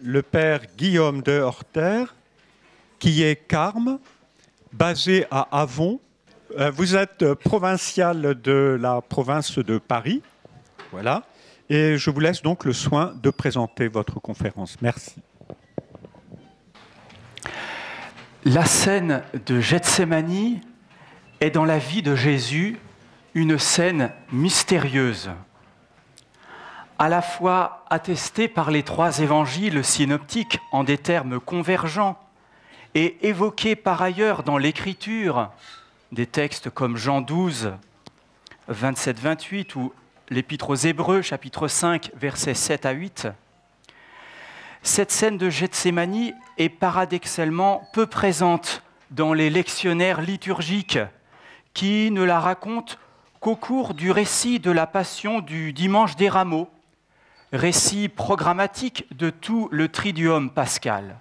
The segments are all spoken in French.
le père Guillaume de Horter, qui est carme, basé à Avon. Vous êtes provincial de la province de Paris. Voilà. Et je vous laisse donc le soin de présenter votre conférence. Merci. La scène de Gethsémani est dans la vie de Jésus une scène mystérieuse, à la fois attestée par les trois évangiles synoptiques en des termes convergents et évoquée par ailleurs dans l'Écriture, des textes comme Jean 12, 27-28 ou l'Épître aux Hébreux, chapitre 5, versets 7 à 8. Cette scène de Gethsémani est paradoxalement peu présente dans les lectionnaires liturgiques qui ne la racontent qu'au cours du récit de la Passion du Dimanche des Rameaux, récit programmatique de tout le Triduum pascal.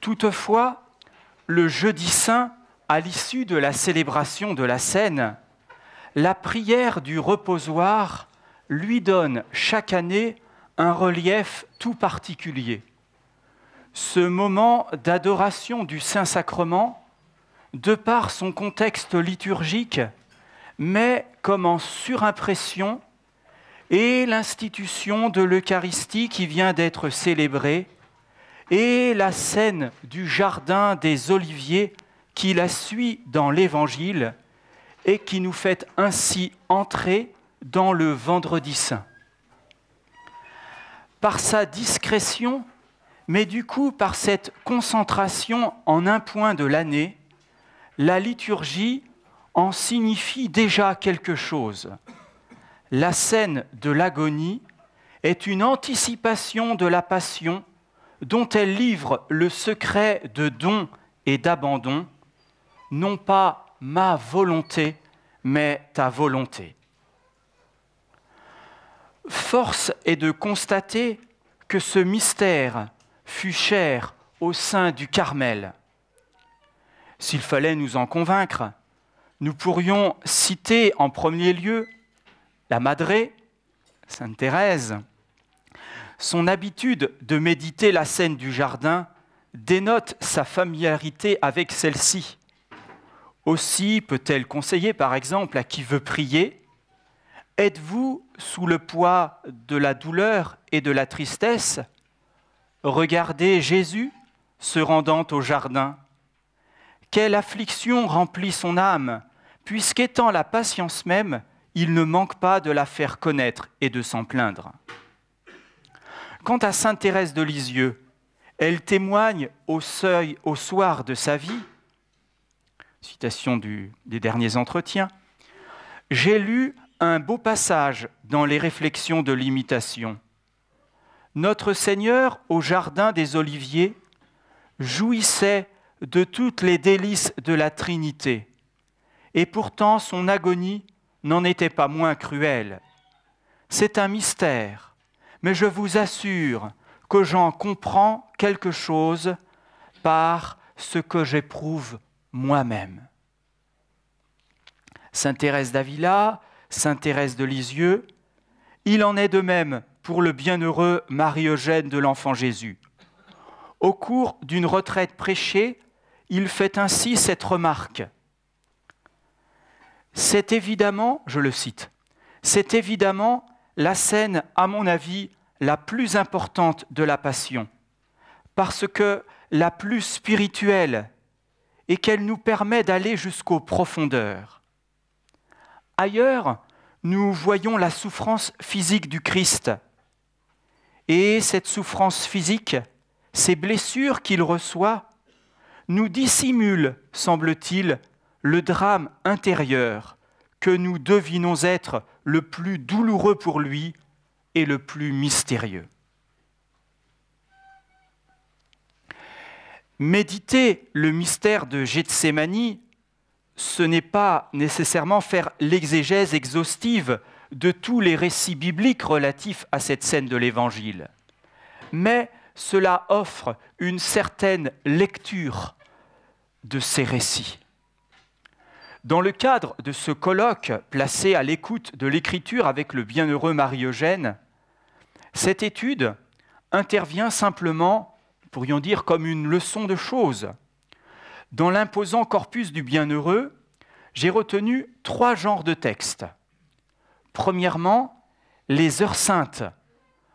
Toutefois, le jeudi saint, à l'issue de la célébration de la scène, la prière du reposoir lui donne chaque année un relief tout particulier. Ce moment d'adoration du Saint-Sacrement, de par son contexte liturgique, met comme en surimpression et l'institution de l'Eucharistie qui vient d'être célébrée et la scène du jardin des Oliviers qui la suit dans l'Évangile et qui nous fait ainsi entrer dans le Vendredi saint. Par sa discrétion, mais du coup par cette concentration en un point de l'année, la liturgie en signifie déjà quelque chose. La scène de l'agonie est une anticipation de la passion dont elle livre le secret de don et d'abandon, non pas ma volonté, mais ta volonté. Force est de constater que ce mystère fut cher au sein du Carmel. S'il fallait nous en convaincre, nous pourrions citer en premier lieu la Madré, Sainte Thérèse. Son habitude de méditer la scène du jardin dénote sa familiarité avec celle-ci. Aussi peut-elle conseiller, par exemple, à qui veut prier : êtes-vous sous le poids de la douleur et de la tristesse ? Regardez Jésus se rendant au jardin. Quelle affliction remplit son âme, puisqu'étant la patience même, il ne manque pas de la faire connaître et de s'en plaindre. Quant à sainte Thérèse de Lisieux, elle témoigne au soir de sa vie, citation des derniers entretiens, « J'ai lu un beau passage dans les réflexions de l'imitation. Notre Seigneur, au jardin des Oliviers, jouissait de toutes les délices de la Trinité, et pourtant son agonie n'en était pas moins cruelle. C'est un mystère, mais je vous assure que j'en comprends quelque chose par ce que j'éprouve moi-même. » Sainte Thérèse d'Avila, Sainte Thérèse de Lisieux, il en est de même pour le bienheureux Marie-Eugène de l'Enfant Jésus. Au cours d'une retraite prêchée, il fait ainsi cette remarque. C'est évidemment, je le cite, c'est évidemment la scène, à mon avis, la plus importante de la Passion, parce que la plus spirituelle et qu'elle nous permet d'aller jusqu'aux profondeurs. Ailleurs, nous voyons la souffrance physique du Christ. Et cette souffrance physique, ces blessures qu'il reçoit, nous dissimulent, semble-t-il, le drame intérieur que nous devinons être le plus douloureux pour lui et le plus mystérieux. Méditer le mystère de Gethsémani, ce n'est pas nécessairement faire l'exégèse exhaustive de tous les récits bibliques relatifs à cette scène de l'Évangile, mais cela offre une certaine lecture de ces récits. Dans le cadre de ce colloque placé à l'écoute de l'Écriture avec le bienheureux Marie-Eugène, cette étude intervient simplement, pourrions dire, comme une leçon de choses. Dans l'imposant corpus du bienheureux, j'ai retenu 3 genres de textes. Premièrement, les heures saintes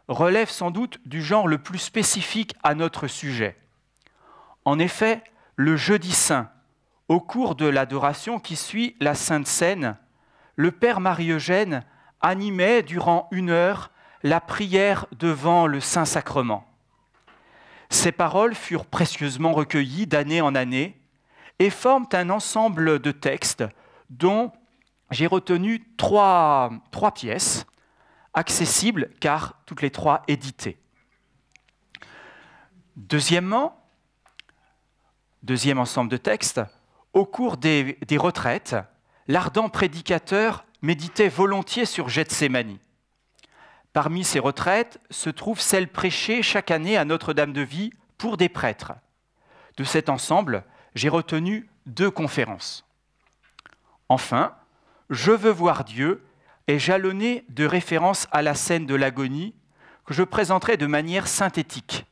relèvent sans doute du genre le plus spécifique à notre sujet. En effet, le jeudi saint, au cours de l'adoration qui suit la Sainte Seine, le Père Marie-Eugène animait durant 1 heure la prière devant le Saint-Sacrement. Ces paroles furent précieusement recueillies d'année en année et forment un ensemble de textes dont j'ai retenu 3 pièces, accessibles car toutes les 3 éditées. Deuxièmement, deuxième ensemble de textes, au cours des retraites, l'ardent prédicateur méditait volontiers sur Gethsémani. Parmi ces retraites se trouve celle prêchée chaque année à Notre-Dame-de-Vie pour des prêtres. De cet ensemble, j'ai retenu 2 conférences. Enfin, Je veux voir Dieu est jalonné de références à la scène de l'agonie que je présenterai de manière synthétique.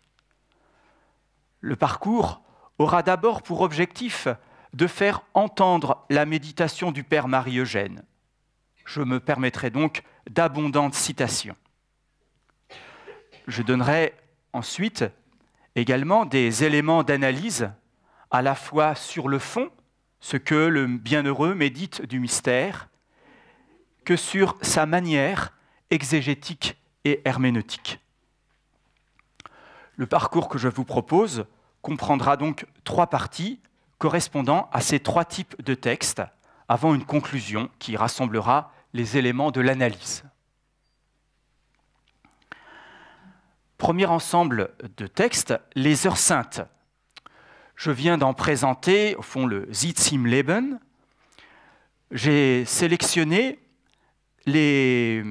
Le parcours aura d'abord pour objectif de faire entendre la méditation du Père Marie-Eugène. Je me permettrai donc d'abondantes citations. Je donnerai ensuite également des éléments d'analyse, à la fois sur le fond, ce que le bienheureux médite du mystère, que sur sa manière exégétique et herméneutique. Le parcours que je vous propose comprendra donc 3 parties correspondant à ces 3 types de textes, avant une conclusion qui rassemblera les éléments de l'analyse. Premier ensemble de textes, les heures saintes. Je viens d'en présenter, au fond, le Sitz im Leben. J'ai sélectionné les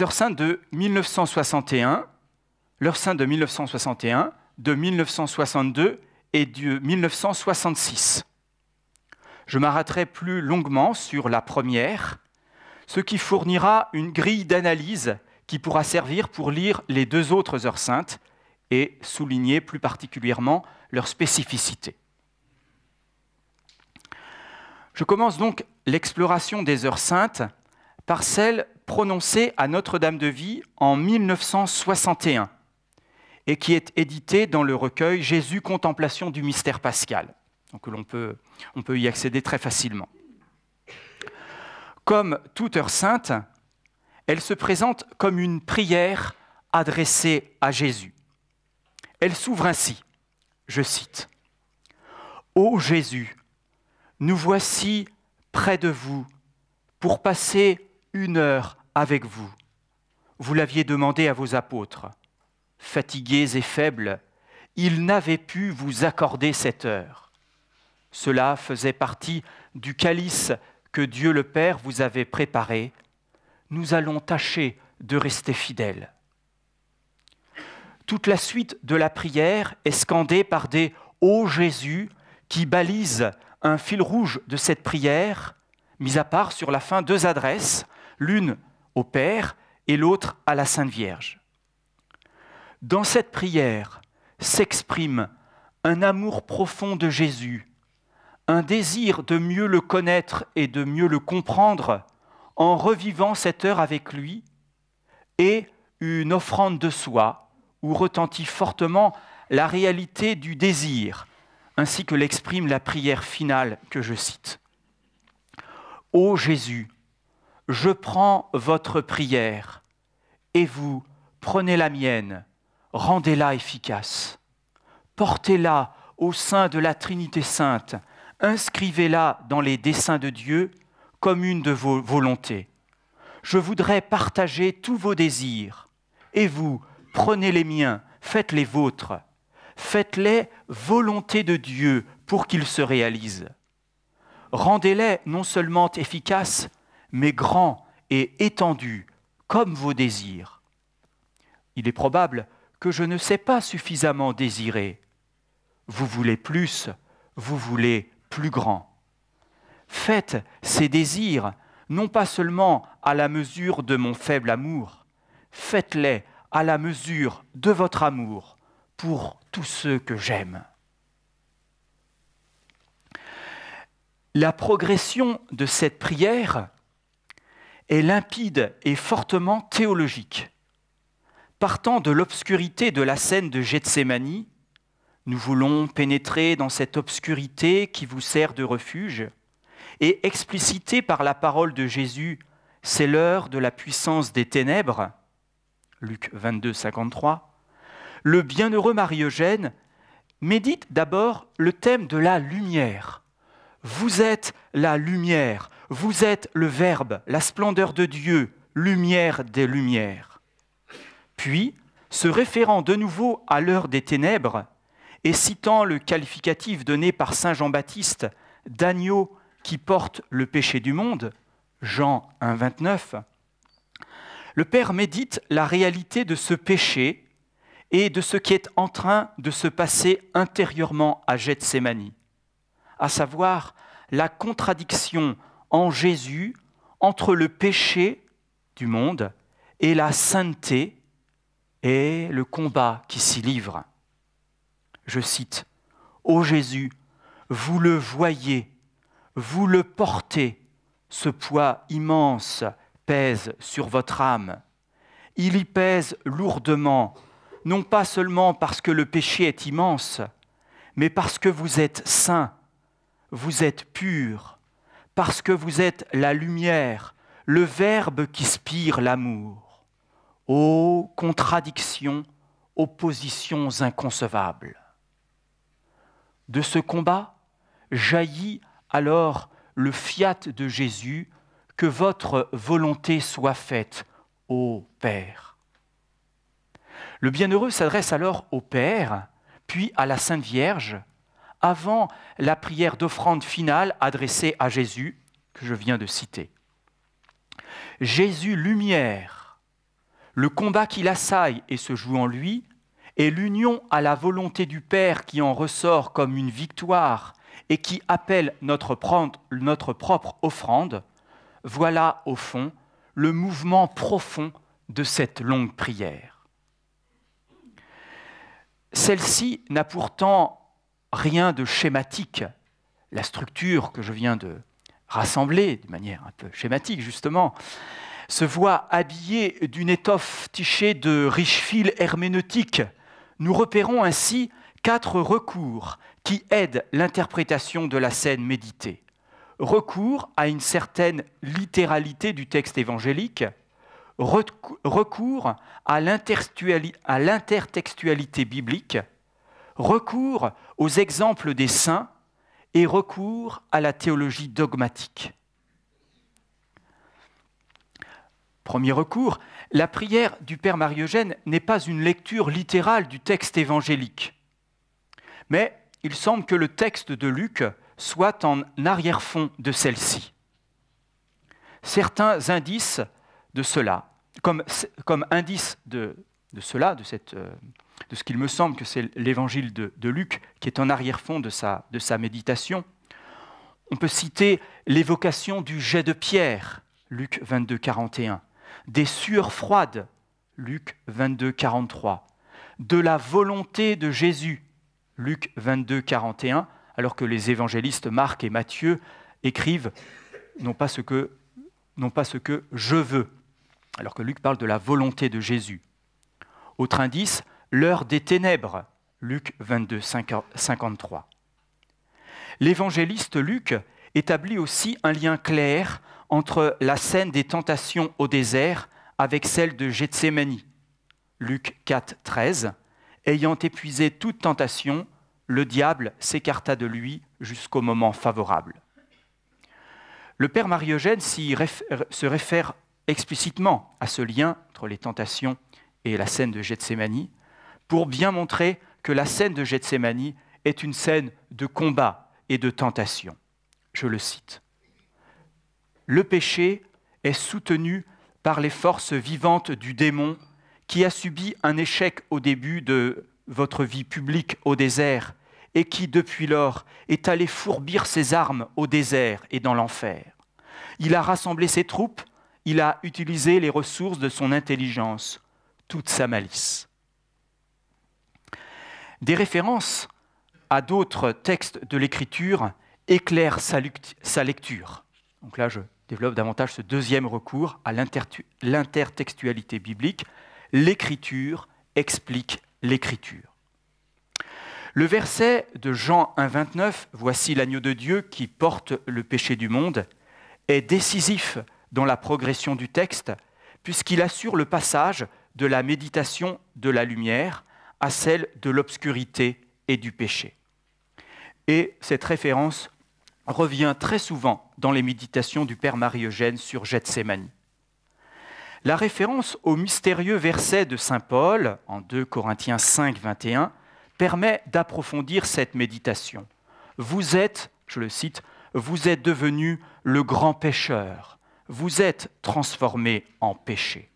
heures saintes de 1961, l'heure sainte de 1961, de 1962 et de 1966. Je m'arrêterai plus longuement sur la première, ce qui fournira une grille d'analyse qui pourra servir pour lire les 2 autres heures saintes et souligner plus particulièrement leur spécificité. Je commence donc l'exploration des heures saintes par celle prononcée à Notre-Dame-de-Vie en 1961 et qui est éditée dans le recueil « Jésus, contemplation du mystère pascal ». Donc on peut y accéder très facilement. Comme toute heure sainte, elle se présente comme une prière adressée à Jésus. Elle s'ouvre ainsi, je cite, « Ô Jésus, nous voici près de vous pour passer 1 heure avec vous. Vous l'aviez demandé à vos apôtres. Fatigués et faibles, ils n'avaient pu vous accorder cette heure. Cela faisait partie du calice que Dieu le Père vous avait préparé. Nous allons tâcher de rester fidèles. » Toute la suite de la prière est scandée par des « Ô Jésus » qui balisent un fil rouge de cette prière, mis à part sur la fin 2 adresses, l'une au Père et l'autre à la Sainte Vierge. Dans cette prière s'exprime un amour profond de Jésus, un désir de mieux le connaître et de mieux le comprendre en revivant cette heure avec lui, et une offrande de soi où retentit fortement la réalité du désir, ainsi que l'exprime la prière finale que je cite. « Ô Jésus, je prends votre prière, et vous prenez la mienne, rendez-la efficace. Portez-la au sein de la Trinité sainte, inscrivez-la dans les desseins de Dieu comme une de vos volontés. Je voudrais partager tous vos désirs, et vous, prenez les miens, faites les vôtres. Faites-les volonté de Dieu pour qu'ils se réalisent. Rendez-les non seulement efficaces, mais grands et étendus, comme vos désirs. Il est probable que je ne sais pas suffisamment désirer. Vous voulez plus, vous voulez plus grand. Faites ces désirs, non pas seulement à la mesure de mon faible amour, faites-les à la mesure de votre amour pour tous ceux que j'aime. La progression de cette prière est limpide et fortement théologique. Partant de l'obscurité de la scène de Gethsémani, nous voulons pénétrer dans cette obscurité qui vous sert de refuge et expliciter par la parole de Jésus « c'est l'heure de la puissance des ténèbres » Luc 22, 53, le bienheureux Marie-Eugène médite d'abord le thème de la lumière. Vous êtes la lumière, vous êtes le Verbe, la splendeur de Dieu, lumière des lumières. Puis, se référant de nouveau à l'heure des ténèbres et citant le qualificatif donné par saint Jean-Baptiste d'agneau qui porte le péché du monde, Jean 1, 29, le Père médite la réalité de ce péché et de ce qui est en train de se passer intérieurement à Gethsémani, à savoir la contradiction en Jésus entre le péché du monde et la sainteté et le combat qui s'y livre. Je cite, « Ô Jésus, vous le voyez, vous le portez, ce poids immense pèse sur votre âme. Il y pèse lourdement, non pas seulement parce que le péché est immense, mais parce que vous êtes saint, vous êtes pur, parce que vous êtes la lumière, le Verbe qui spire l'amour. Ô contradictions, oppositions inconcevables. » De ce combat jaillit alors le fiat de Jésus, que votre volonté soit faite, ô Père. Le bienheureux s'adresse alors au Père, puis à la Sainte Vierge, avant la prière d'offrande finale adressée à Jésus, que je viens de citer. Jésus lumière, le combat qui l'assaille et se joue en lui, et l'union à la volonté du Père qui en ressort comme une victoire et qui appelle notre propre offrande, voilà au fond le mouvement profond de cette longue prière. Celle-ci n'a pourtant rien de schématique. La structure que je viens de rassembler, de manière un peu schématique justement, se voit habillée d'une étoffe tichée de riches fils herméneutiques. Nous repérons ainsi 4 recours qui aident l'interprétation de la scène méditée. Recours à une certaine littéralité du texte évangélique, recours à l'intertextualité biblique, recours aux exemples des saints et recours à la théologie dogmatique. Premier recours, la prière du Père Marie-Eugène n'est pas une lecture littérale du texte évangélique, mais il semble que le texte de Luc soit en arrière-fond de celle-ci. Certains indices de cela, comme indice de cela, de ce qu'il me semble que c'est l'évangile de Luc qui est en arrière-fond de sa méditation, on peut citer l'évocation du jet de pierre, Luc 22, 41, des sueurs froides, Luc 22, 43, de la volonté de Jésus, Luc 22, 41, alors que les évangélistes Marc et Matthieu écrivent non pas ce que je veux, alors que Luc parle de la volonté de Jésus. Autre indice, l'heure des ténèbres, Luc 22, 53. L'évangéliste Luc établit aussi un lien clair entre la scène des tentations au désert avec celle de Gethsémani, Luc 4, 13. Ayant épuisé toute tentation, le diable s'écarta de lui jusqu'au moment favorable. Le Père Marie-Eugène se réfère explicitement à ce lien entre les tentations et la scène de Gethsémani pour bien montrer que la scène de Gethsémani est une scène de combat et de tentation. Je le cite. « Le péché est soutenu par les forces vivantes du démon qui a subi un échec au début de votre vie publique au désert et qui, depuis lors, est allé fourbir ses armes au désert et dans l'enfer. Il a rassemblé ses troupes, il a utilisé les ressources de son intelligence. toute sa malice. Des références à d'autres textes de l'Écriture éclairent sa lecture. Donc là, je développe davantage ce deuxième recours à l'intertextualité biblique. L'Écriture explique l'Écriture. Le verset de Jean 1, 29, « Voici l'agneau de Dieu qui porte le péché du monde », est décisif dans la progression du texte, puisqu'il assure le passage de la méditation de la lumière à celle de l'obscurité et du péché. Et cette référence revient très souvent dans les méditations du Père Marie-Eugène sur Gethsémani. La référence au mystérieux verset de saint Paul, en 2 Corinthiens 5, 21, permet d'approfondir cette méditation. Vous êtes, je le cite, « Vous êtes devenu le grand pécheur, vous êtes transformé en péché ».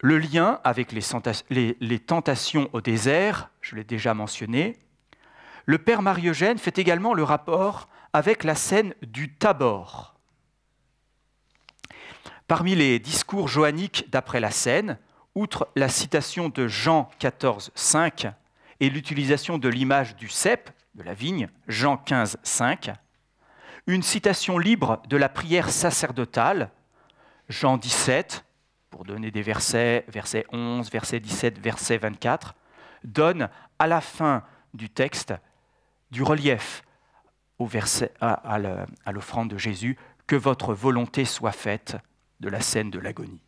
Le lien avec les tentations au désert, je l'ai déjà mentionné, le Père Marie-Eugène fait également le rapport avec la scène du Tabor. Parmi les discours johanniques d'après la scène, outre la citation de Jean 14, 5 et l'utilisation de l'image du cep, de la vigne, Jean 15, 5, une citation libre de la prière sacerdotale, Jean 17, pour donner des versets, verset 11, verset 17, verset 24, donne à la fin du texte du relief au verset, à l'offrande de Jésus, « Que votre volonté soit faite » de la scène de l'agonie.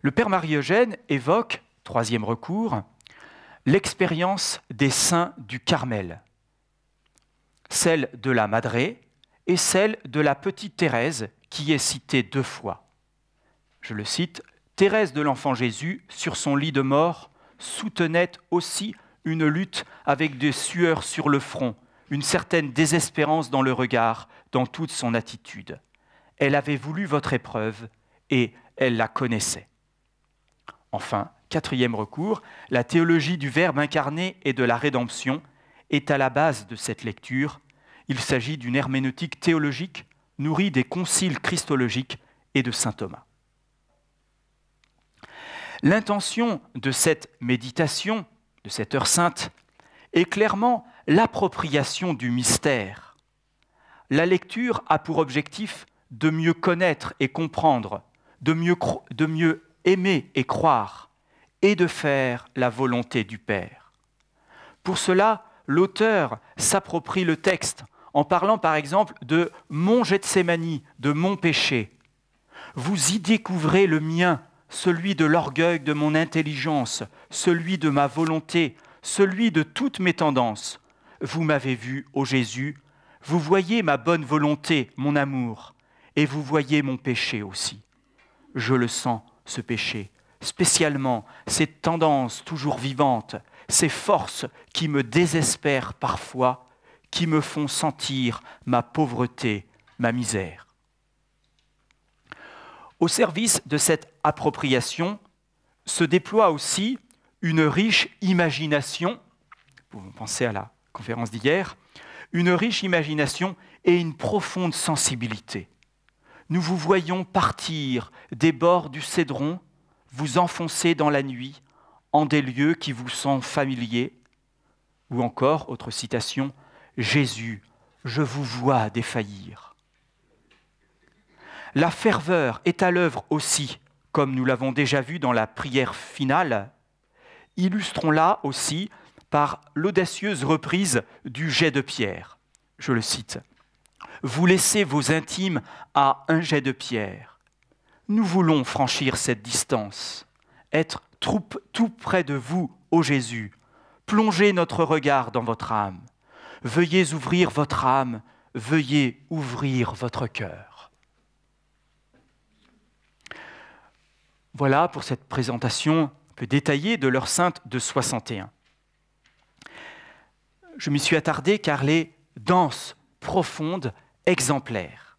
Le Père Marie-Eugène évoque, troisième recours, l'expérience des saints du Carmel, celle de la Madré et celle de la petite Thérèse qui est citée 2 fois. Je le cite, « Thérèse de l'Enfant Jésus, sur son lit de mort, soutenait aussi une lutte avec des sueurs sur le front, une certaine désespérance dans le regard, dans toute son attitude. Elle avait voulu votre épreuve et elle la connaissait. » Enfin, quatrième recours, la théologie du Verbe incarné et de la rédemption est à la base de cette lecture. Il s'agit d'une herméneutique théologique nourrie des conciles christologiques et de saint Thomas. L'intention de cette méditation, de cette heure sainte, est clairement l'appropriation du mystère. La lecture a pour objectif de mieux connaître et comprendre, de mieux aimer et croire, et de faire la volonté du Père. Pour cela, l'auteur s'approprie le texte en parlant par exemple de « mon Gethsémani », de « mon péché ». Vous y découvrez le mien, celui de l'orgueil de mon intelligence, celui de ma volonté, celui de toutes mes tendances. Vous m'avez vu, ô Jésus, vous voyez ma bonne volonté, mon amour, et vous voyez mon péché aussi. Je le sens, ce péché, spécialement ces tendances toujours vivantes, ces forces qui me désespèrent parfois, qui me font sentir ma pauvreté, ma misère. Au service de cette appropriation se déploie aussi une riche imagination, vous pensez à la conférence d'hier, une riche imagination et une profonde sensibilité. Nous vous voyons partir des bords du Cédron, vous enfoncer dans la nuit, en des lieux qui vous sont familiers. Ou encore, autre citation, « Jésus, je vous vois défaillir ». La ferveur est à l'œuvre aussi, comme nous l'avons déjà vu dans la prière finale. Illustrons-la aussi par l'audacieuse reprise du jet de pierre. Je le cite. « Vous laissez vos intimes à un jet de pierre. Nous voulons franchir cette distance, être tout près de vous, ô Jésus. Plongez notre regard dans votre âme. Veuillez ouvrir votre âme, veuillez ouvrir votre cœur. » Voilà pour cette présentation un peu détaillée de l'heure sainte de 61. Je m'y suis attardé car elle est dense, profonde, exemplaire.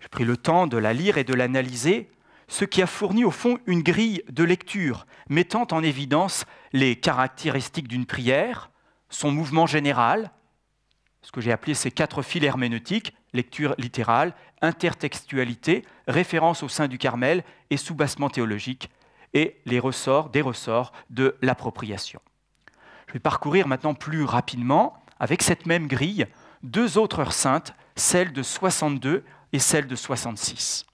J'ai pris le temps de la lire et de l'analyser, ce qui a fourni au fond une grille de lecture mettant en évidence les caractéristiques d'une prière, son mouvement général, ce que j'ai appelé ces 4 fils herméneutiques, lecture littérale, intertextualité, référence au sein du Carmel et soubassement théologique, et des ressorts de l'appropriation. Je vais parcourir maintenant plus rapidement, avec cette même grille, deux autres heures saintes, celle de 62 et celle de 66.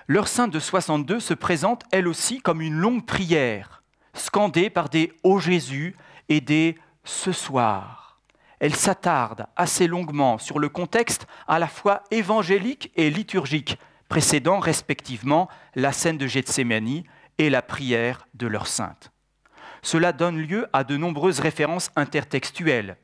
L'heure sainte de 62 se présente elle aussi comme une longue prière, scandée par des « Ô Jésus » et des « Ce soir ». Elle s'attarde assez longuement sur le contexte à la fois évangélique et liturgique, précédant respectivement la scène de Gethsémani et la prière de l'heure sainte. Cela donne lieu à de nombreuses références intertextuelles.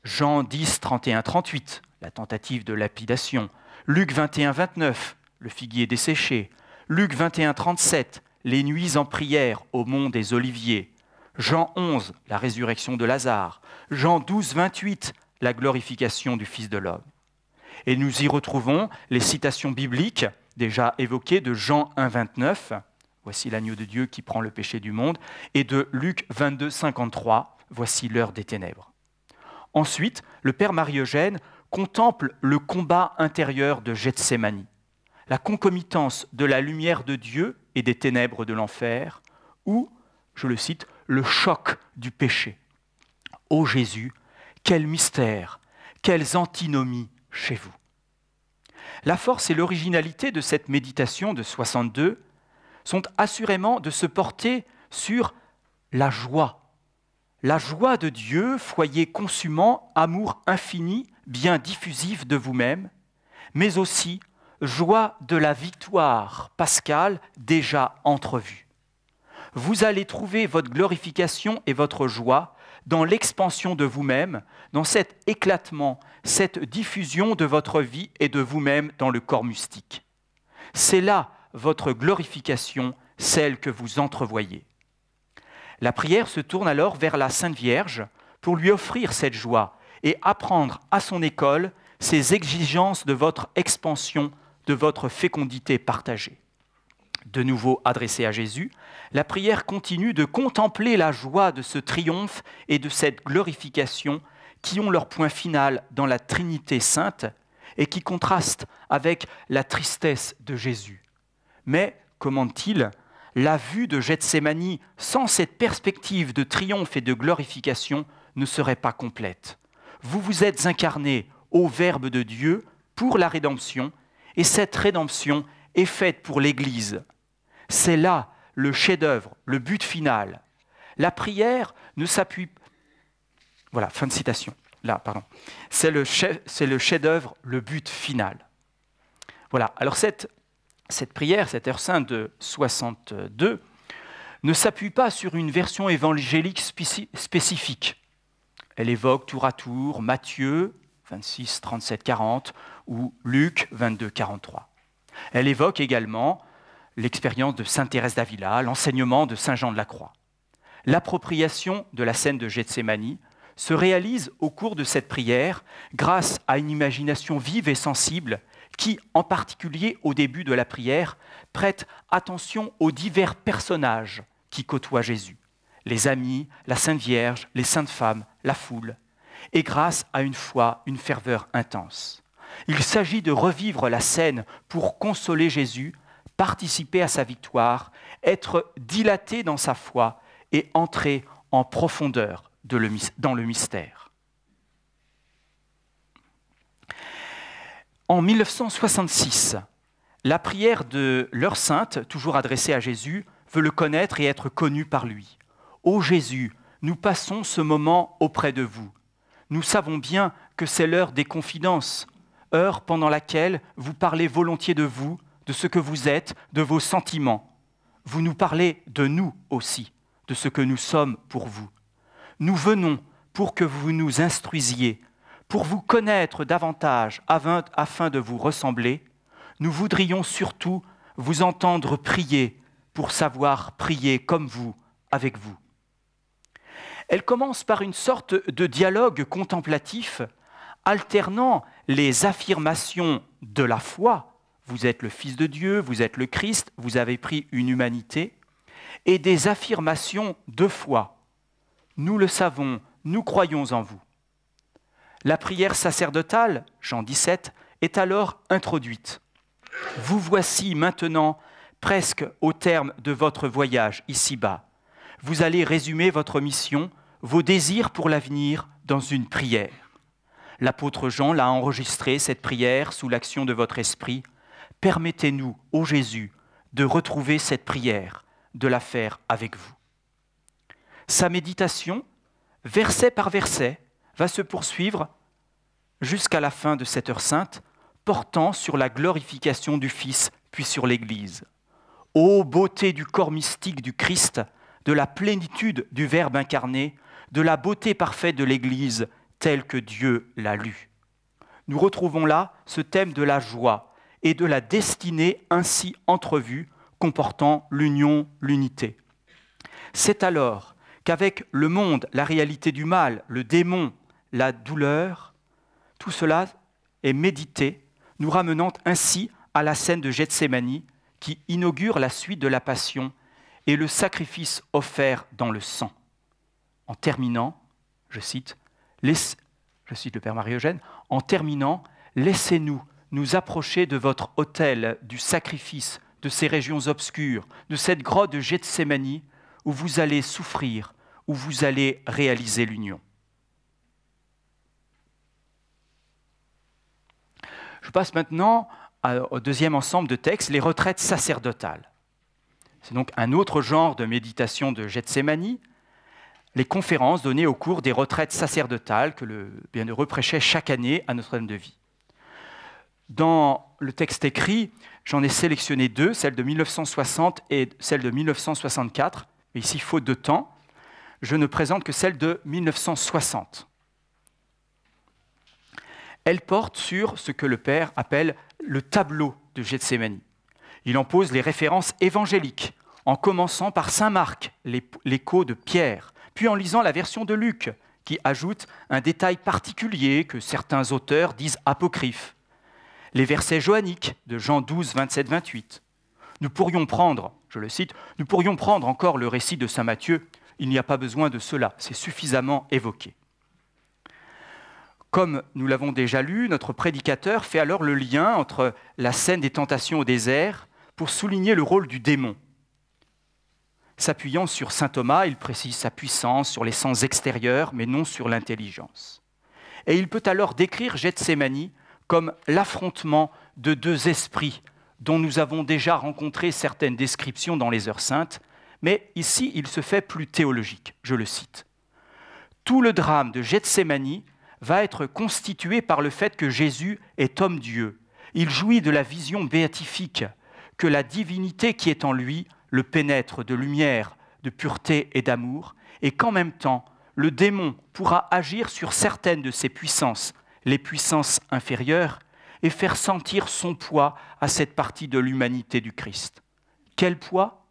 Jean 10, 31, 38, la tentative de lapidation. Luc 21, 29, le figuier desséché. Luc 21, 37, les nuits en prière au mont des Oliviers. Jean 11, la résurrection de Lazare. Jean 12, 28, la glorification du Fils de l'homme. Et nous y retrouvons les citations bibliques déjà évoquées de Jean 1, 29, voici l'agneau de Dieu qui prend le péché du monde, et de Luc 22, 53, voici l'heure des ténèbres. Ensuite, le Père Marie-Eugène contemple le combat intérieur de Gethsémani, la concomitance de la lumière de Dieu et des ténèbres de l'enfer, ou, je le cite, le choc du péché. Ô Jésus, quel mystère, quelles antinomies chez vous. La force et l'originalité de cette méditation de 62 sont assurément de se porter sur la joie de Dieu, foyer consumant, amour infini, bien diffusif de vous-même, mais aussi joie de la victoire pascale déjà entrevue. Vous allez trouver votre glorification et votre joie dans l'expansion de vous-même, dans cet éclatement, cette diffusion de votre vie et de vous-même dans le corps mystique. C'est là votre glorification, celle que vous entrevoyez. La prière se tourne alors vers la Sainte Vierge pour lui offrir cette joie et apprendre à son école ces exigences de votre expansion, de votre fécondité partagée. De nouveau adressée à Jésus, la prière continue de contempler la joie de ce triomphe et de cette glorification qui ont leur point final dans la Trinité sainte et qui contrastent avec la tristesse de Jésus. Mais, commente-t-il, la vue de Gethsémani sans cette perspective de triomphe et de glorification ne serait pas complète. Vous vous êtes incarné au Verbe de Dieu pour la rédemption, et cette rédemption est faite pour l'Église. C'est là le chef-d'œuvre, le but final. La prière ne s'appuie... Voilà, fin de citation. Là, pardon. C'est le chef-d'œuvre, le but final. Voilà, alors cette prière, cette heure sainte de 62, ne s'appuie pas sur une version évangélique spécifique. Elle évoque tour à tour Matthieu 26, 37, 40 ou Luc 22, 43. Elle évoque également l'expérience de sainte Thérèse d'Avila, l'enseignement de saint Jean de la Croix. L'appropriation de la scène de Gethsémani se réalise au cours de cette prière grâce à une imagination vive et sensible qui, en particulier au début de la prière, prête attention aux divers personnages qui côtoient Jésus, les amis, la Sainte Vierge, les saintes femmes, la foule, et grâce à une foi, une ferveur intense. Il s'agit de revivre la scène pour consoler Jésus, participer à sa victoire, être dilaté dans sa foi et entrer en profondeur dans le mystère. En 1966, la prière de l'heure sainte, toujours adressée à Jésus, veut le connaître et être connu par lui. Ô Jésus, nous passons ce moment auprès de vous. Nous savons bien que c'est l'heure des confidences, heure pendant laquelle vous parlez volontiers de vous, de ce que vous êtes, de vos sentiments. Vous nous parlez de nous aussi, de ce que nous sommes pour vous. Nous venons pour que vous nous instruisiez, pour vous connaître davantage afin de vous ressembler. Nous voudrions surtout vous entendre prier pour savoir prier comme vous, avec vous. Elle commence par une sorte de dialogue contemplatif, alternant les affirmations de la foi, vous êtes le Fils de Dieu, vous êtes le Christ, vous avez pris une humanité, et des affirmations de foi. Nous le savons, nous croyons en vous. La prière sacerdotale, Jean 17, est alors introduite. Vous voici maintenant presque au terme de votre voyage ici-bas. Vous allez résumer votre mission, vos désirs pour l'avenir dans une prière. L'apôtre Jean l'a enregistré, cette prière, sous l'action de votre esprit. Permettez-nous, ô Jésus, de retrouver cette prière, de la faire avec vous. Sa méditation, verset par verset, va se poursuivre jusqu'à la fin de cette heure sainte, portant sur la glorification du Fils, puis sur l'Église. Ô beauté du corps mystique du Christ, de la plénitude du Verbe incarné, de la beauté parfaite de l'Église, telle que Dieu l'a lue. Nous retrouvons là ce thème de la joie et de la destinée ainsi entrevue, comportant l'union, l'unité. C'est alors qu'avec le monde, la réalité du mal, le démon, la douleur, tout cela est médité, nous ramenant ainsi à la scène de Gethsémani qui inaugure la suite de la passion et le sacrifice offert dans le sang. En terminant, je cite le Père Marie-Eugène, en terminant, laissez-nous nous approcher de votre autel du sacrifice, de ces régions obscures, de cette grotte de Gethsémani où vous allez souffrir, où vous allez réaliser l'union. Je passe maintenant au deuxième ensemble de textes, les retraites sacerdotales. C'est donc un autre genre de méditation de Gethsémani, les conférences données au cours des retraites sacerdotales que le bienheureux prêchait chaque année à Notre-Dame de Vie. Dans le texte écrit, j'en ai sélectionné deux, celle de 1960 et celle de 1964, mais ici, faute de temps, je ne présente que celle de 1960. Elle porte sur ce que le Père appelle le tableau de Gethsémani. Il en pose les références évangéliques, en commençant par saint Marc, l'écho de Pierre, puis en lisant la version de Luc, qui ajoute un détail particulier que certains auteurs disent apocryphe. Les versets johanniques de Jean 12, 27, 28. Nous pourrions prendre, je le cite, « Nous pourrions prendre encore le récit de saint Matthieu, il n'y a pas besoin de cela, c'est suffisamment évoqué. » Comme nous l'avons déjà lu, notre prédicateur fait alors le lien entre la scène des tentations au désert pour souligner le rôle du démon. S'appuyant sur saint Thomas, il précise sa puissance sur les sens extérieurs, mais non sur l'intelligence. Et il peut alors décrire Gethsémani comme l'affrontement de deux esprits dont nous avons déjà rencontré certaines descriptions dans les Heures saintes, mais ici il se fait plus théologique, je le cite. Tout le drame de Gethsémani va être constitué par le fait que Jésus est homme-dieu. Il jouit de la vision béatifique, que la divinité qui est en lui le pénètre de lumière, de pureté et d'amour, et qu'en même temps, le démon pourra agir sur certaines de ses puissances, les puissances inférieures, et faire sentir son poids à cette partie de l'humanité du Christ. Quel poids ?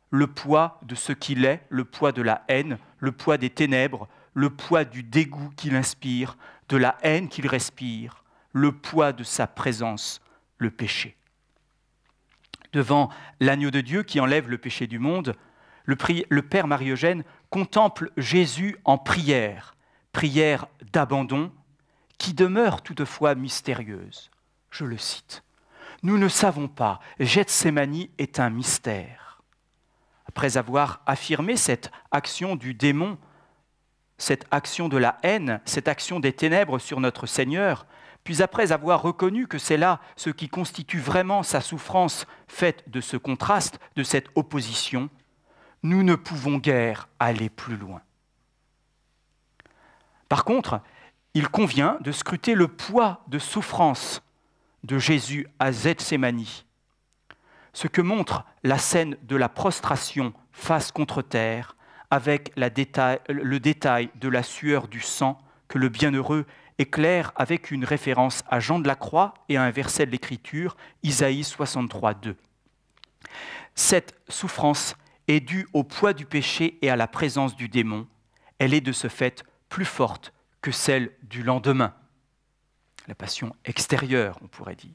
Le poids de ce qu'il est, le poids de la haine, le poids des ténèbres, le poids du dégoût qu'il inspire, de la haine qu'il respire, le poids de sa présence, le péché. Devant l'agneau de Dieu qui enlève le péché du monde, le Père Marie-Eugène contemple Jésus en prière, prière d'abandon, qui demeure toutefois mystérieuse. Je le cite. « Nous ne savons pas, Gethsémani est un mystère. » Après avoir affirmé cette action du démon, cette action de la haine, cette action des ténèbres sur notre Seigneur, puis après avoir reconnu que c'est là ce qui constitue vraiment sa souffrance faite de ce contraste, de cette opposition, nous ne pouvons guère aller plus loin. Par contre, il convient de scruter le poids de souffrance de Jésus à Gethsémani, ce que montre la scène de la prostration face contre terre, avec le détail de la sueur du sang que le bienheureux éclaire avec une référence à Jean de la Croix et à un verset de l'Écriture, Isaïe 63, 2. Cette souffrance est due au poids du péché et à la présence du démon. Elle est de ce fait plus forte que celle du lendemain. La passion extérieure, on pourrait dire.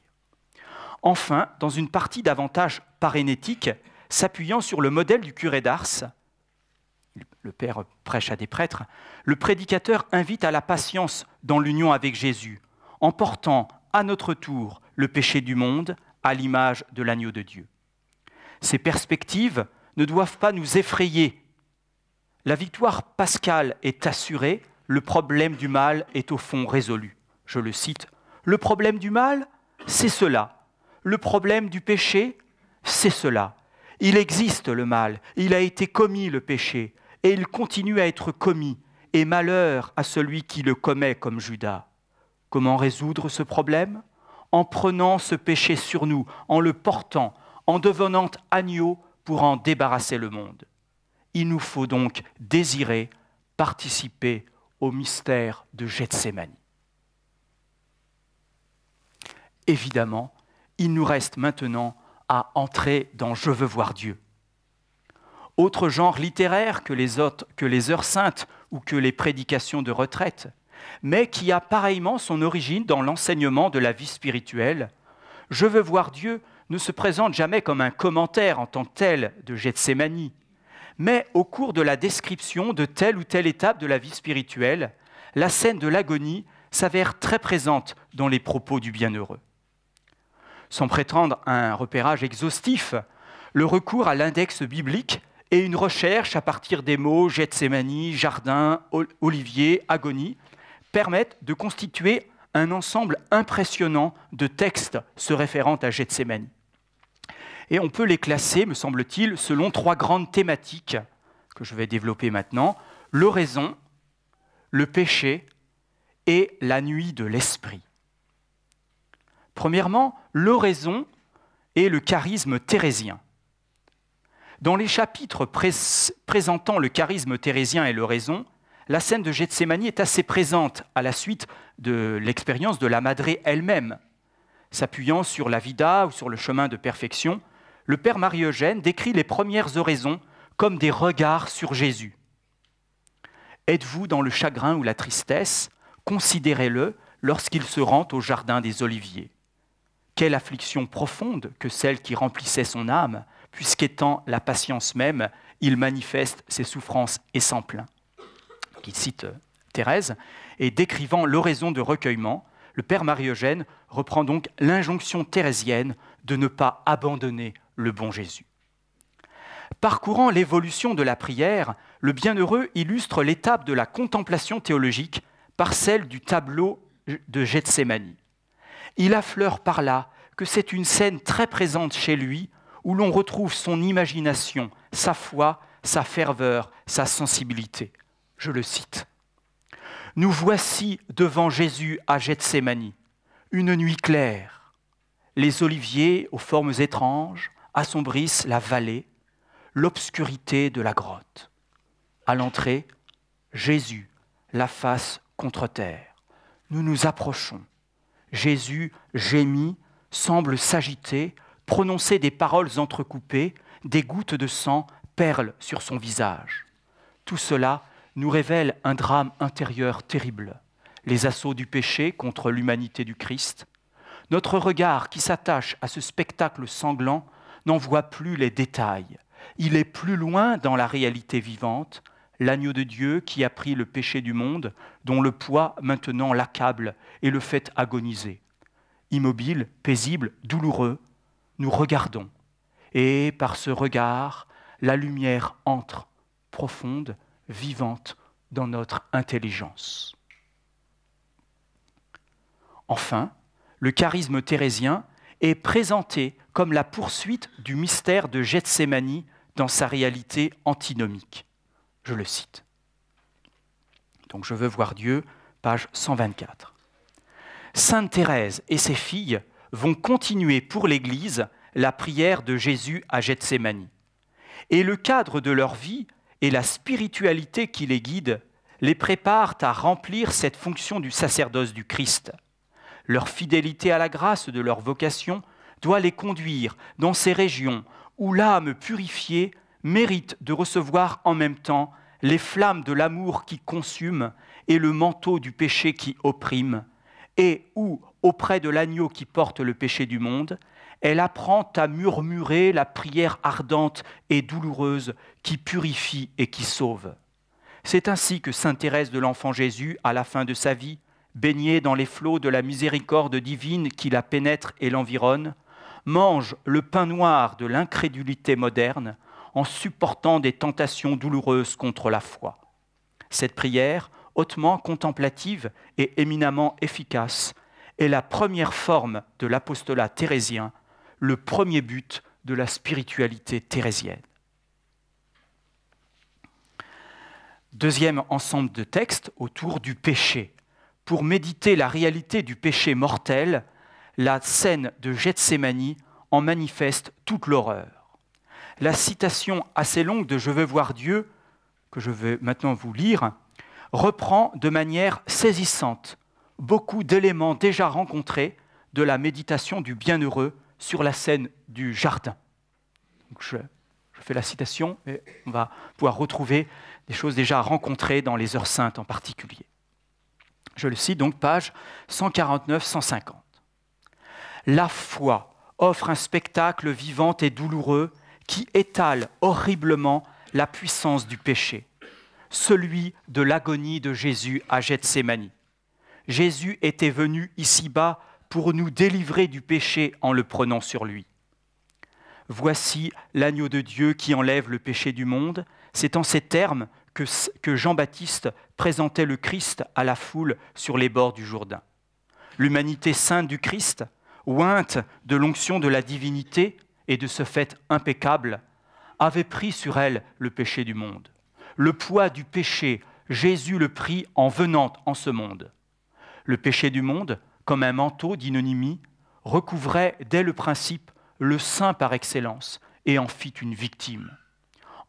Enfin, dans une partie davantage parénétique, s'appuyant sur le modèle du curé d'Ars, le Père prêche à des prêtres, le prédicateur invite à la patience dans l'union avec Jésus, en portant à notre tour le péché du monde à l'image de l'agneau de Dieu. Ces perspectives ne doivent pas nous effrayer. La victoire pascale est assurée, le problème du mal est au fond résolu. Je le cite, « Le problème du mal, c'est cela. Le problème du péché, c'est cela. Il existe le mal, il a été commis le péché, et il continue à être commis, et malheur à celui qui le commet comme Judas. Comment résoudre ce problème ? En prenant ce péché sur nous, en le portant, en devenant agneau pour en débarrasser le monde. Il nous faut donc désirer participer au mystère de Gethsémani. Évidemment, il nous reste maintenant à entrer dans « Je veux voir Dieu ». Autre genre littéraire que les heures saintes ou que les prédications de retraite, mais qui a pareillement son origine dans l'enseignement de la vie spirituelle. « Je veux voir Dieu » ne se présente jamais comme un commentaire en tant que tel de Gethsémani, mais au cours de la description de telle ou telle étape de la vie spirituelle, la scène de l'agonie s'avère très présente dans les propos du bienheureux. Sans prétendre à un repérage exhaustif, le recours à l'index biblique et une recherche à partir des mots Gethsémani, jardin, olivier, agonie permettent de constituer un ensemble impressionnant de textes se référant à Gethsémani. Et on peut les classer, me semble-t-il, selon 3 grandes thématiques que je vais développer maintenant, l'oraison, le péché et la nuit de l'esprit. Premièrement, l'oraison et le charisme thérésien. Dans les chapitres présentant le charisme thérésien et l'oraison, la scène de Gethsémani est assez présente à la suite de l'expérience de la Madré elle-même. S'appuyant sur la Vida ou sur le chemin de perfection, le Père Marie-Eugène décrit les premières oraisons comme des regards sur Jésus. Êtes-vous dans le chagrin ou la tristesse ? Considérez-le lorsqu'il se rend au jardin des Oliviers. Quelle affliction profonde que celle qui remplissait son âme, puisqu'étant la patience même, il manifeste ses souffrances et s'en plaint. Il cite Thérèse, et décrivant l'oraison de recueillement, le Père Marie-Eugène reprend donc l'injonction thérésienne de ne pas abandonner le bon Jésus. Parcourant l'évolution de la prière, le bienheureux illustre l'étape de la contemplation théologique par celle du tableau de Gethsémani. Il affleure par là que c'est une scène très présente chez lui où l'on retrouve son imagination, sa foi, sa ferveur, sa sensibilité. Je le cite. « Nous voici devant Jésus à Gethsémani, une nuit claire. Les oliviers aux formes étranges assombrissent la vallée, l'obscurité de la grotte. À l'entrée, Jésus, la face contre terre. Nous nous approchons. Jésus gémit, semble s'agiter, prononcer des paroles entrecoupées, des gouttes de sang perlent sur son visage. Tout cela nous révèle un drame intérieur terrible, les assauts du péché contre l'humanité du Christ. Notre regard qui s'attache à ce spectacle sanglant n'en voit plus les détails. Il est plus loin dans la réalité vivante, l'agneau de Dieu qui a pris le péché du monde, dont le poids maintenant l'accable et le fait agoniser. Immobile, paisible, douloureux, nous regardons. Et par ce regard, la lumière entre, profonde, vivante dans notre intelligence. Enfin, le charisme thérésien est présenté comme la poursuite du mystère de Gethsémani dans sa réalité antinomique. Je le cite. Donc, je veux voir Dieu, page 124. Sainte Thérèse et ses filles vont continuer pour l'Église la prière de Jésus à Gethsémani. Et le cadre de leur vie et la spiritualité qui les guide les préparent à remplir cette fonction du sacerdoce du Christ. Leur fidélité à la grâce de leur vocation doit les conduire dans ces régions où l'âme purifiée mérite de recevoir en même temps les flammes de l'amour qui consume et le manteau du péché qui opprime, et où, auprès de l'agneau qui porte le péché du monde, elle apprend à murmurer la prière ardente et douloureuse qui purifie et qui sauve. C'est ainsi que sainte Thérèse de l'Enfant Jésus, à la fin de sa vie, baignée dans les flots de la miséricorde divine qui la pénètre et l'environne, mange le pain noir de l'incrédulité moderne en supportant des tentations douloureuses contre la foi. Cette prière, hautement contemplative et éminemment efficace, est la première forme de l'apostolat thérésien, le premier but de la spiritualité thérésienne. Deuxième ensemble de textes autour du péché. Pour méditer la réalité du péché mortel, la scène de Gethsémani en manifeste toute l'horreur. La citation assez longue de « Je veux voir Dieu », que je vais maintenant vous lire, reprend de manière saisissante beaucoup d'éléments déjà rencontrés de la méditation du bienheureux sur la scène du jardin. Donc je fais la citation et on va pouvoir retrouver des choses déjà rencontrées dans les heures saintes en particulier. Je le cite donc, page 149-150. La foi offre un spectacle vivant et douloureux qui étale horriblement la puissance du péché, celui de l'agonie de Jésus à Gethsémani. Jésus était venu ici-bas pour nous délivrer du péché en le prenant sur lui. Voici l'agneau de Dieu qui enlève le péché du monde. C'est en ces termes que Jean-Baptiste présentait le Christ à la foule sur les bords du Jourdain. L'humanité sainte du Christ, ointe de l'onction de la divinité et de ce fait impeccable, avait pris sur elle le péché du monde. Le poids du péché, Jésus le prit en venant en ce monde. Le péché du monde, comme un manteau d'inonymie, recouvrait dès le principe le saint par excellence et en fit une victime.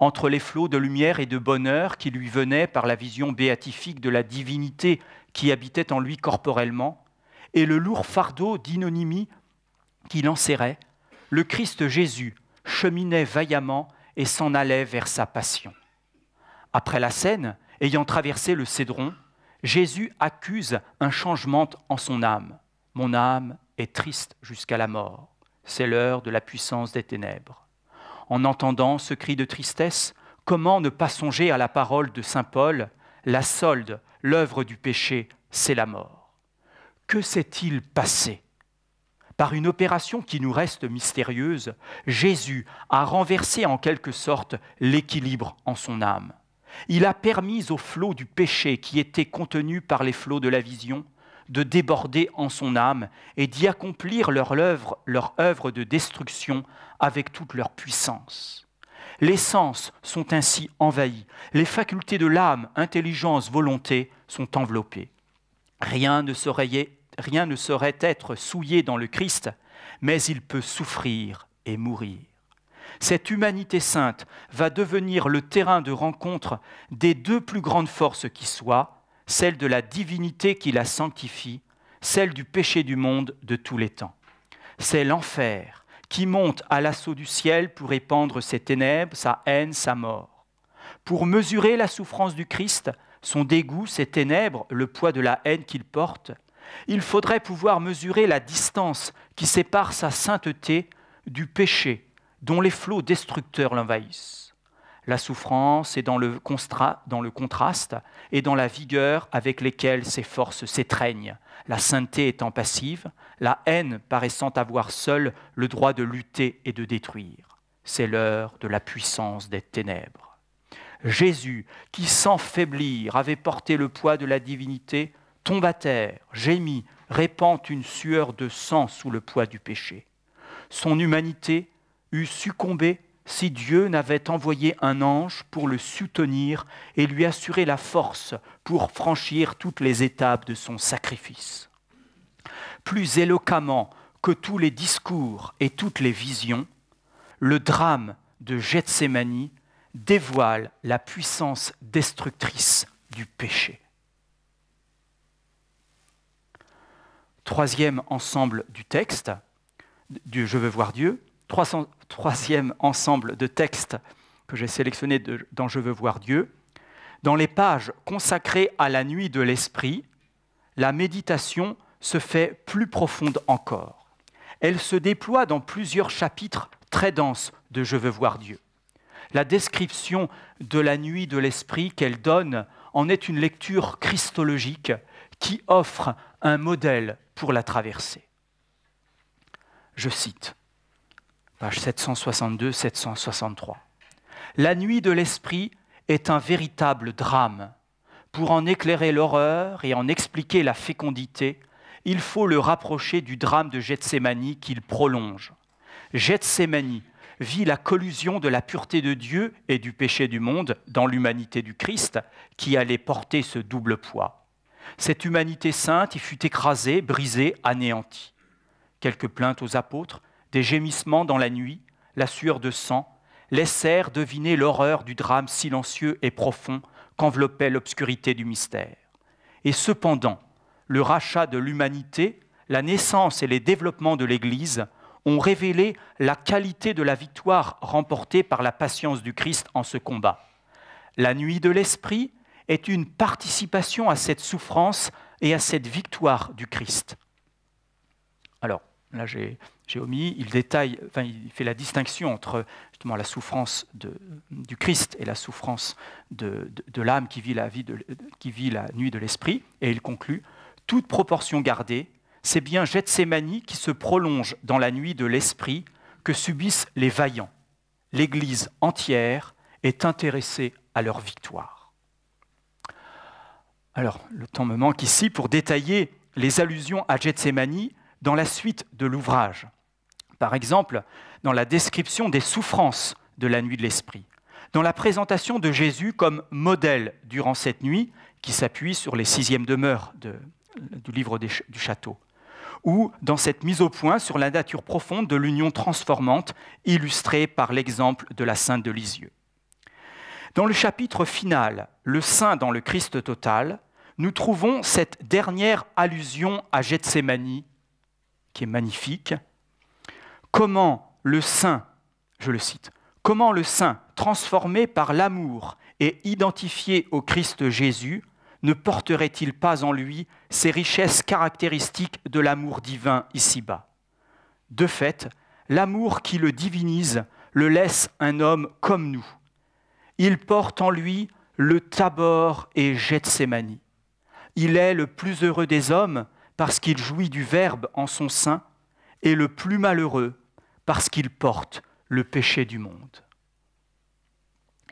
Entre les flots de lumière et de bonheur qui lui venaient par la vision béatifique de la divinité qui habitait en lui corporellement, et le lourd fardeau d'inonymie qui l'enserrait, le Christ Jésus cheminait vaillamment et s'en allait vers sa passion. Après la scène, ayant traversé le Cédron, Jésus accuse un changement en son âme. « Mon âme est triste jusqu'à la mort. C'est l'heure de la puissance des ténèbres. » En entendant ce cri de tristesse, comment ne pas songer à la parole de saint Paul « La solde, l'œuvre du péché, c'est la mort. » Que s'est-il passé ? Par une opération qui nous reste mystérieuse, Jésus a renversé en quelque sorte l'équilibre en son âme. Il a permis aux flots du péché qui étaient contenus par les flots de la vision de déborder en son âme et d'y accomplir leur œuvre de destruction avec toute leur puissance. Les sens sont ainsi envahis, les facultés de l'âme, intelligence, volonté sont enveloppées. Rien ne saurait être souillé dans le Christ, mais il peut souffrir et mourir. Cette humanité sainte va devenir le terrain de rencontre des deux plus grandes forces qui soient, celle de la divinité qui la sanctifie, celle du péché du monde de tous les temps. C'est l'enfer qui monte à l'assaut du ciel pour répandre ses ténèbres, sa haine, sa mort. Pour mesurer la souffrance du Christ, son dégoût, ses ténèbres, le poids de la haine qu'il porte, il faudrait pouvoir mesurer la distance qui sépare sa sainteté du péché dont les flots destructeurs l'envahissent. La souffrance est dans le contraste et dans la vigueur avec lesquelles ses forces s'étreignent, la sainteté étant passive, la haine paraissant avoir seule le droit de lutter et de détruire. C'est l'heure de la puissance des ténèbres. Jésus, qui sans faiblir avait porté le poids de la divinité, tombe à terre, gémit, répand une sueur de sang sous le poids du péché. Son humanité eût succombé si Dieu n'avait envoyé un ange pour le soutenir et lui assurer la force pour franchir toutes les étapes de son sacrifice. Plus éloquemment que tous les discours et toutes les visions, le drame de Gethsémani dévoile la puissance destructrice du péché. Troisième ensemble du texte, du « Je veux voir Dieu », troisième ensemble de textes que j'ai sélectionné dans « Je veux voir Dieu », dans les pages consacrées à la nuit de l'Esprit, la méditation se fait plus profonde encore. Elle se déploie dans plusieurs chapitres très denses de « Je veux voir Dieu ». La description de la nuit de l'esprit qu'elle donne en est une lecture christologique qui offre un modèle pour la traverser. Je cite, page 762-763. « La nuit de l'esprit est un véritable drame. Pour en éclairer l'horreur et en expliquer la fécondité, il faut le rapprocher du drame de Gethsémani qu'il prolonge. Gethsémani vit la collusion de la pureté de Dieu et du péché du monde dans l'humanité du Christ qui allait porter ce double poids. Cette humanité sainte y fut écrasée, brisée, anéantie. Quelques plaintes aux apôtres, des gémissements dans la nuit, la sueur de sang, laissèrent deviner l'horreur du drame silencieux et profond qu'enveloppait l'obscurité du mystère. Et cependant, le rachat de l'humanité, la naissance et les développements de l'Église ont révélé la qualité de la victoire remportée par la patience du Christ en ce combat. La nuit de l'Esprit est une participation à cette souffrance et à cette victoire du Christ. Alors, là j'ai omis, il fait la distinction entre justement la souffrance du Christ et la souffrance de l'âme qui vit la nuit de l'Esprit, et il conclut « Toute proportion gardée, c'est bien Gethsémani qui se prolonge dans la nuit de l'Esprit que subissent les vaillants. L'Église entière est intéressée à leur victoire. » Alors, le temps me manque ici pour détailler les allusions à Gethsémani dans la suite de l'ouvrage. Par exemple, dans la description des souffrances de la nuit de l'Esprit, dans la présentation de Jésus comme modèle durant cette nuit, qui s'appuie sur les 6e demeures du livre du château, ou dans cette mise au point sur la nature profonde de l'union transformante illustrée par l'exemple de la Sainte de Lisieux. Dans le chapitre final, le saint dans le Christ total, nous trouvons cette dernière allusion à Gethsémani, qui est magnifique. Comment le saint, je le cite, comment le saint, transformé par l'amour et identifié au Christ Jésus, ne porterait-il pas en lui ces richesses caractéristiques de l'amour divin ici-bas? De fait, l'amour qui le divinise le laisse un homme comme nous. Il porte en lui le Tabor et Gethsémani. Il est le plus heureux des hommes parce qu'il jouit du Verbe en son sein, et le plus malheureux parce qu'il porte le péché du monde.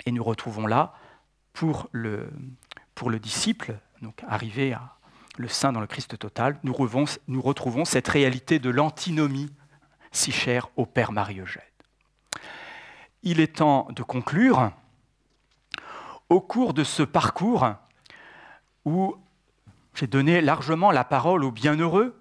Et nous retrouvons là, pour le disciple, donc arrivé à le saint dans le Christ total, nous retrouvons cette réalité de l'antinomie si chère au Père Marie-Eugène. Il est temps de conclure. Au cours de ce parcours où j'ai donné largement la parole aux bienheureux,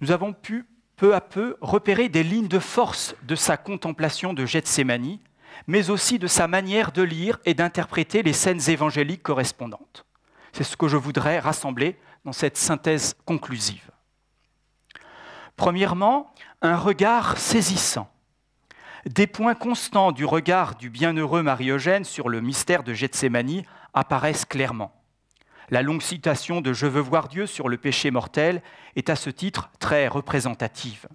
nous avons pu peu à peu repérer des lignes de force de sa contemplation de Gethsémani, mais aussi de sa manière de lire et d'interpréter les scènes évangéliques correspondantes. C'est ce que je voudrais rassembler dans cette synthèse conclusive. Premièrement, un regard saisissant. Des points constants du regard du bienheureux Marie-Eugène sur le mystère de Gethsémani apparaissent clairement. La longue citation de « Je veux voir Dieu » sur le péché mortel est à ce titre très représentative.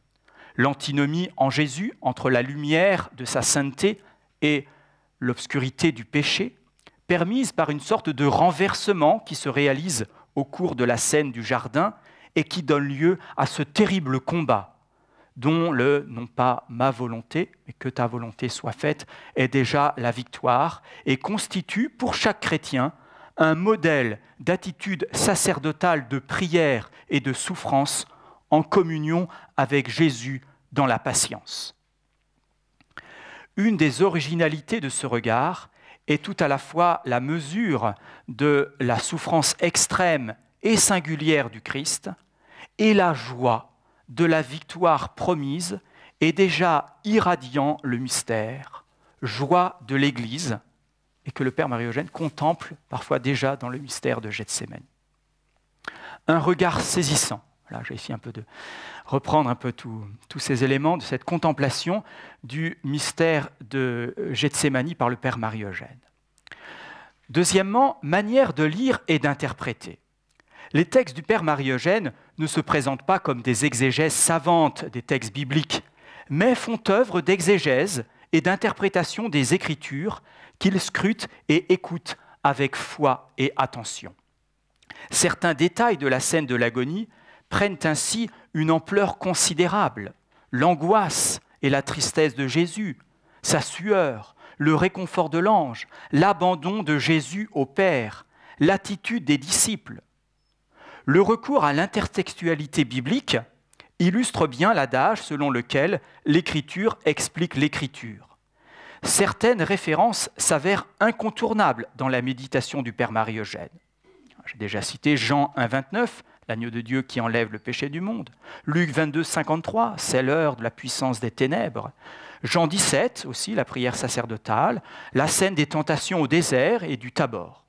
L'antinomie en Jésus entre la lumière de sa sainteté et l'obscurité du péché, permise par une sorte de renversement qui se réalise au cours de la scène du jardin et qui donne lieu à ce terrible combat dont le « non pas ma volonté, mais que ta volonté soit faite » est déjà la victoire et constitue pour chaque chrétien un modèle d'attitude sacerdotale de prière et de souffrance en communion avec Jésus dans la patience. Une des originalités de ce regard est tout à la fois la mesure de la souffrance extrême et singulière du Christ et la joie de la victoire promise et déjà irradiant le mystère, joie de l'Église, et que le Père Marie-Eugène contemple parfois déjà dans le mystère de Gethsémani. Un regard saisissant. Là, j'ai essayé un peu de reprendre un peu tous ces éléments de cette contemplation du mystère de Gethsémani par le Père Marie-Eugène. Deuxièmement, manière de lire et d'interpréter. Les textes du Père Marie-Eugène ne se présentent pas comme des exégèses savantes des textes bibliques, mais font œuvre d'exégèse et d'interprétation des Écritures qu'il scrute et écoute avec foi et attention. Certains détails de la scène de l'agonie prennent ainsi une ampleur considérable. L'angoisse et la tristesse de Jésus, sa sueur, le réconfort de l'ange, l'abandon de Jésus au Père, l'attitude des disciples. Le recours à l'intertextualité biblique illustre bien l'adage selon lequel l'Écriture explique l'Écriture. Certaines références s'avèrent incontournables dans la méditation du Père Marie-Eugène. J'ai déjà cité Jean 1, 29, l'agneau de Dieu qui enlève le péché du monde. Luc 22, 53, c'est l'heure de la puissance des ténèbres. Jean 17, aussi, la prière sacerdotale, la scène des tentations au désert et du Tabor.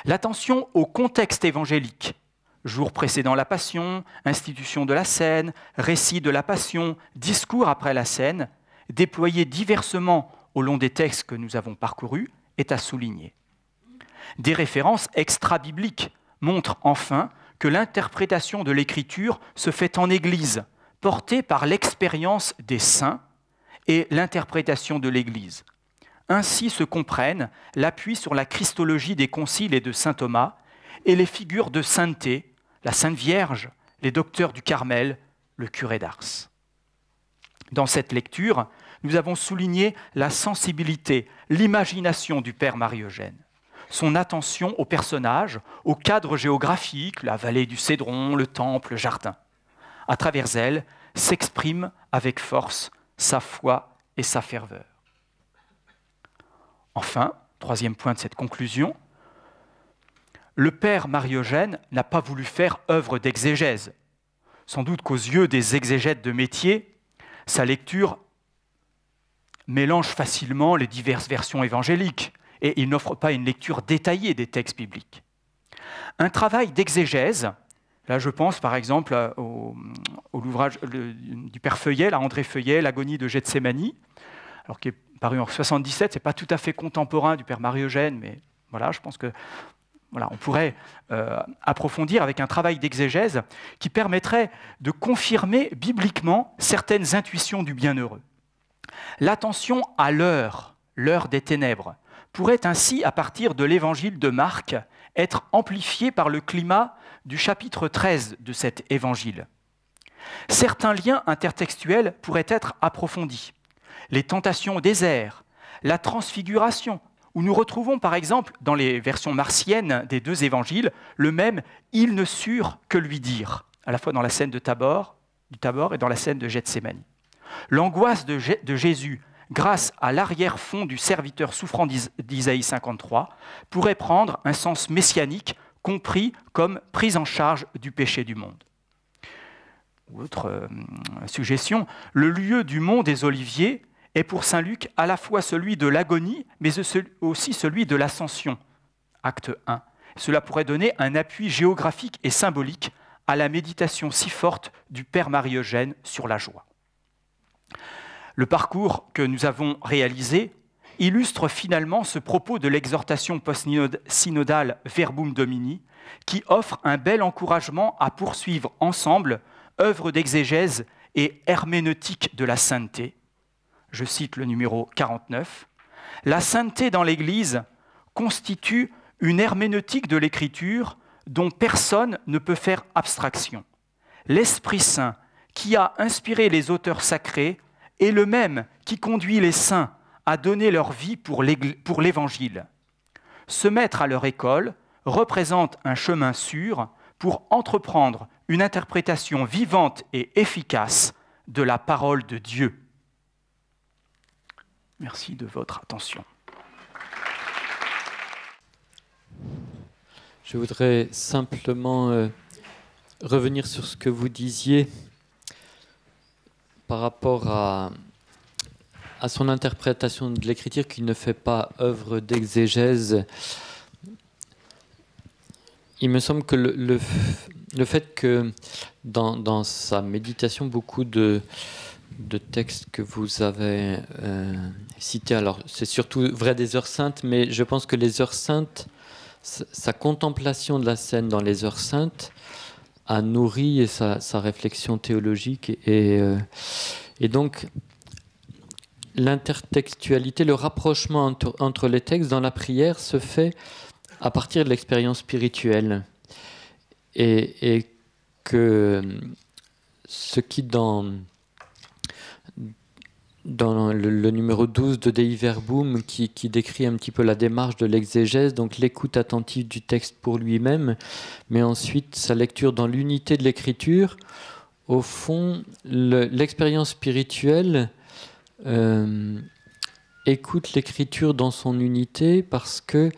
L'attention au contexte évangélique, jour précédant la Passion, institution de la scène, récit de la Passion, discours après la scène, déployé diversement au long des textes que nous avons parcourus, est à souligner. Des références extra-bibliques montrent enfin que l'interprétation de l'Écriture se fait en Église, portée par l'expérience des saints et l'interprétation de l'Église. Ainsi se comprennent l'appui sur la christologie des conciles et de saint Thomas et les figures de sainteté, la Sainte Vierge, les docteurs du Carmel, le curé d'Ars. Dans cette lecture, nous avons souligné la sensibilité, l'imagination du Père Marie-Eugène, son attention aux personnages, au cadre géographique, la vallée du Cédron, le temple, le jardin. À travers elle, s'exprime avec force sa foi et sa ferveur. Enfin, troisième point de cette conclusion, le Père Marie-Eugène n'a pas voulu faire œuvre d'exégèse. Sans doute qu'aux yeux des exégètes de métier, sa lecture mélange facilement les diverses versions évangéliques et il n'offre pas une lecture détaillée des textes bibliques. Un travail d'exégèse, là je pense par exemple au l'ouvrage du Père Feuillet, André Feuillet, L'agonie de Gethsémani, alors qui est paru en 77, ce n'est pas tout à fait contemporain du Père Marie-Eugène, mais voilà, je pense que on pourrait approfondir avec un travail d'exégèse qui permettrait de confirmer bibliquement certaines intuitions du bienheureux. L'attention à l'heure des ténèbres, pourrait ainsi, à partir de l'évangile de Marc, être amplifiée par le climat du chapitre 13 de cet évangile. Certains liens intertextuels pourraient être approfondis. Les tentations au désert, la transfiguration, où nous retrouvons par exemple dans les versions martiennes des deux évangiles le même « ils ne surent que lui dire », à la fois dans la scène du Tabor et dans la scène de Gethsémani. L'angoisse de Jésus, grâce à l'arrière-fond du serviteur souffrant d'Isaïe 53, pourrait prendre un sens messianique compris comme prise en charge du péché du monde. Autre suggestion, le lieu du mont des Oliviers est pour saint Luc à la fois celui de l'agonie, mais aussi celui de l'ascension, acte 1. Cela pourrait donner un appui géographique et symbolique à la méditation si forte du Père Marie-Eugène sur la joie. Le parcours que nous avons réalisé illustre finalement ce propos de l'exhortation post-synodale Verbum Domini, qui offre un bel encouragement à poursuivre ensemble œuvre d'exégèse et herméneutique de la sainteté. Je cite le numéro 49. « La sainteté dans l'Église constitue une herméneutique de l'Écriture dont personne ne peut faire abstraction. L'Esprit Saint, qui a inspiré les auteurs sacrés, est le même qui conduit les saints à donner leur vie pour l'Évangile. Se mettre à leur école représente un chemin sûr pour entreprendre une interprétation vivante et efficace de la parole de Dieu. » Merci de votre attention. Je voudrais simplement revenir sur ce que vous disiez par rapport à son interprétation de l'écriture qui ne fait pas œuvre d'exégèse. Il me semble que le fait que dans sa méditation, beaucoup de textes que vous avez cités, alors c'est surtout vrai des heures saintes, mais je pense que les heures saintes sa contemplation de la scène dans les heures saintes a nourri sa réflexion théologique. Et donc, l'intertextualité, le rapprochement entre les textes dans la prière se fait à partir de l'expérience spirituelle. Et que ce qui, dans le numéro 12 de Dei Verbum, qui décrit un petit peu la démarche de l'exégèse, donc l'écoute attentive du texte pour lui-même, mais ensuite sa lecture dans l'unité de l'écriture, au fond, l'expérience spirituelle écoute l'écriture dans son unité parce que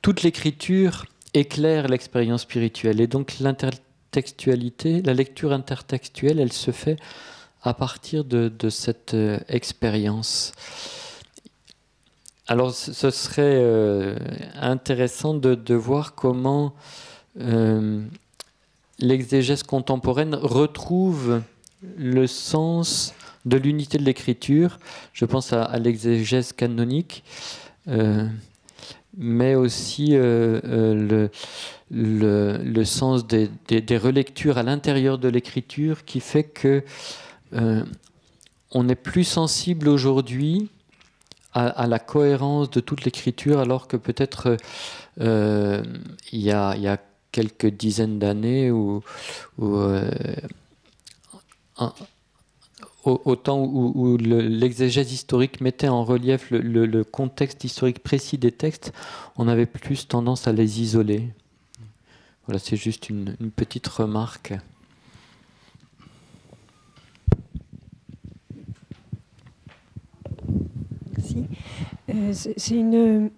toute l'écriture éclaire l'expérience spirituelle. Et donc l'intertextualité, la lecture intertextuelle, elle se fait à partir de cette expérience. Alors ce serait intéressant de voir comment l'exégèse contemporaine retrouve le sens de l'unité de l'écriture. Je pense à l'exégèse canonique, mais aussi le sens des relectures à l'intérieur de l'écriture qui fait que on est plus sensible aujourd'hui à la cohérence de toute l'écriture, alors que peut-être il y a quelques dizaines d'années au temps où l'exégèse historique mettait en relief le contexte historique précis des textes, on avait plus tendance à les isoler. Voilà, c'est juste une petite remarque. Merci. C'est une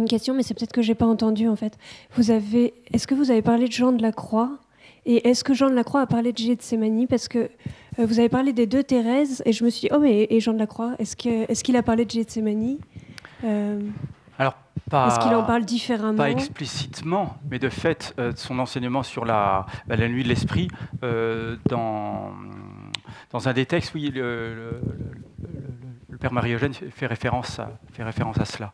question, mais c'est peut-être que j'ai pas entendu en fait. Est-ce que vous avez parlé de Jean de la Croix? Et est-ce que Jean de la Croix a parlé de Gethsémani? Parce que vous avez parlé des deux Thérèse, et je me suis dit, oh mais et Jean de la Croix, est-ce qu'il a parlé de Gethsémani? Alors, est-ce qu'il en parle différemment? Pas explicitement, mais de fait, son enseignement sur la nuit de l'esprit, dans un des textes, oui, le Père Marie-Eugène fait référence à cela.